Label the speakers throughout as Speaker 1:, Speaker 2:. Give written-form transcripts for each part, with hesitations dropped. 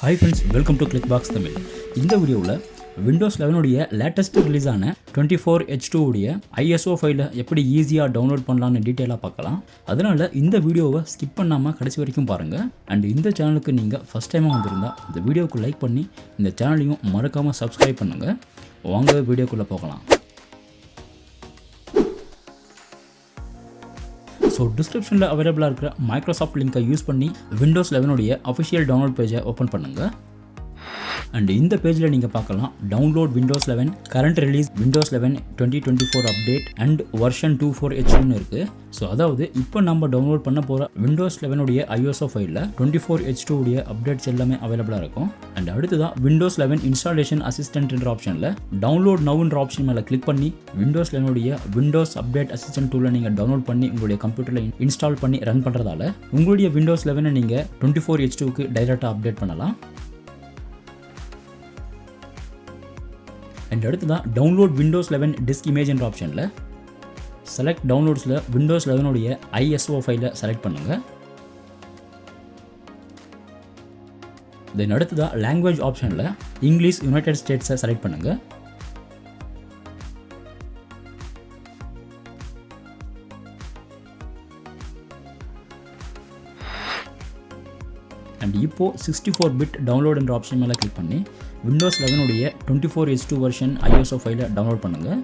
Speaker 1: Hi friends, welcome to Clickbox Tamil. இந்த வீடியோவில் Windows 11 latest ரிலீஸான 24H2 உடைய ISO ஃபைலை எப்படி ஈஸியாக டவுன்லோட் பண்ணலான்னு டீட்டெயிலாக பார்க்கலாம். அதனால் இந்த வீடியோவை ஸ்கிப் பண்ணாமல் கடைசி வரைக்கும் பாருங்கள். அண்ட் இந்த சேனலுக்கு நீங்கள் ஃபஸ்ட் டைமாக வந்திருந்தால் இந்த வீடியோவுக்கு லைக் பண்ணி இந்த சேனலையும் மறக்காமல் சப்ஸ்கிரைப் பண்ணுங்கள். வாங்க வீடியோக்குள்ளே போகலாம். ஸோ டிஸ்கிரிப்ஷனில் அவைலபிளாக இருக்கிற மைக்ரோசாஃப்ட் லிங்கை யூஸ் பண்ணி விண்டோஸ் 11 அஃபிஷியல் டவுன்லோட் பேஜை ஓப்பன் பண்ணுங்கள். அண்ட் இந்த பேஜில் நீங்கள் பார்க்கலாம் download Windows 11 current release Windows 11 2024 update and version 24H2 இருக்குது. ஸோ அதாவது இப்போ நம்ம டவுன்லோட் பண்ண போகிற விண்டோஸ் 11 ISO ஃபைலில் 24H2 உடைய அப்டேட்ஸ் எல்லாமே அவைலபிளாக இருக்கும். அண்ட் அடுத்ததான் விண்டோஸ் 11 இன்ஸ்டாலேஷன் அசிஸ்டன்ட்ன்ற ஆப்ஷனில் டவுன்லோட் நவுன்ற ஆப்ஷன் மேலே கிளிக் பண்ணி விண்டோஸ் 11 விண்டோஸ் அப்டேட் அசிஸ்டன்ட் டூலை நீங்கள் டவுன்லோட் பண்ணி உங்களுடைய கம்ப்யூட்டரில் இன்ஸ்டால் பண்ணி ரன் பண்ணுறதால உங்களுடைய விண்டோஸ் 11 நீங்கள் 24H2க்கு டைரெக்டாக அப்டேட் பண்ணலாம். அண்ட் அடுத்து தான் டவுன்லோட் விண்டோஸ் 11 டிஸ்க் இமேஜ் என்ற ஆப்ஷனில் செலக்ட் டவுன்லோட்ஸில் விண்டோஸ் 11 ISO ஃபைலை செலக்ட் பண்ணுங்கள். தென் அடுத்து தான் லாங்குவேஜ் ஆப்ஷனில் இங்கிலீஷ் யுனைடெட் ஸ்டேட்ஸை செலக்ட் பண்ணுங்கள். அண்ட் இப்போது 64 பிட் டவுன்லோட் என்ற ஆப்ஷன் மேலே கிளிக் பண்ணி விண்டோஸ் 11 24H2 வெர்ஷன் ISO ஃபைலை டவுன்லோட் பண்ணுங்கள்.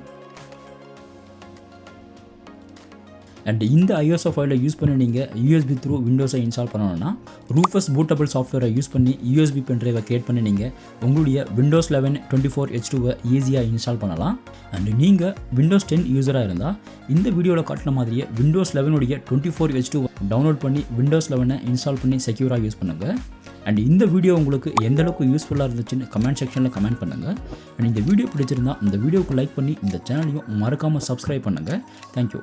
Speaker 1: அண்ட் இந்த ISO ஃபைலை யூஸ் பண்ணி நீங்கள் USB த்ரூ விண்டோஸை இன்ஸ்டால் பண்ணணும்னா ரூஃபஸ் பூட்டபிள் சாஃப்ட்வேரை யூஸ் பண்ணி USB பென்ட்ரைவை கிரியேட் பண்ணி நீங்கள் உங்களுடைய விண்டோஸ் 11 24H2 ஈஸியாக இன்ஸ்டால் பண்ணலாம். அண்ட் நீங்கள் விண்டோஸ் 10 யூஸராக இருந்தால் இந்த வீடியோவில் காட்டின மாதிரியே விண்டோஸ் 11 24H2 டவுன்லோட் பண்ணி விண்டோஸ் 11 இன்ஸ்டால் பண்ணி செக்யூராக யூஸ் பண்ணுங்கள். அண்ட் இந்த வீடியோ உங்களுக்கு எந்தளவுக்கு யூஸ்ஃபுல்லாக இருந்துச்சுன்னு கமெண்ட் செக்ஷனில் கமெண்ட் பண்ணுங்கள். அண்ட் இந்த வீடியோ பிடிச்சிருந்தால் இந்த வீடியோவுக்கு லைக் பண்ணி இந்த சேனலையும் மறக்காமல் சப்ஸ்கிரைப் பண்ணுங்கள். தேங்க்யூ.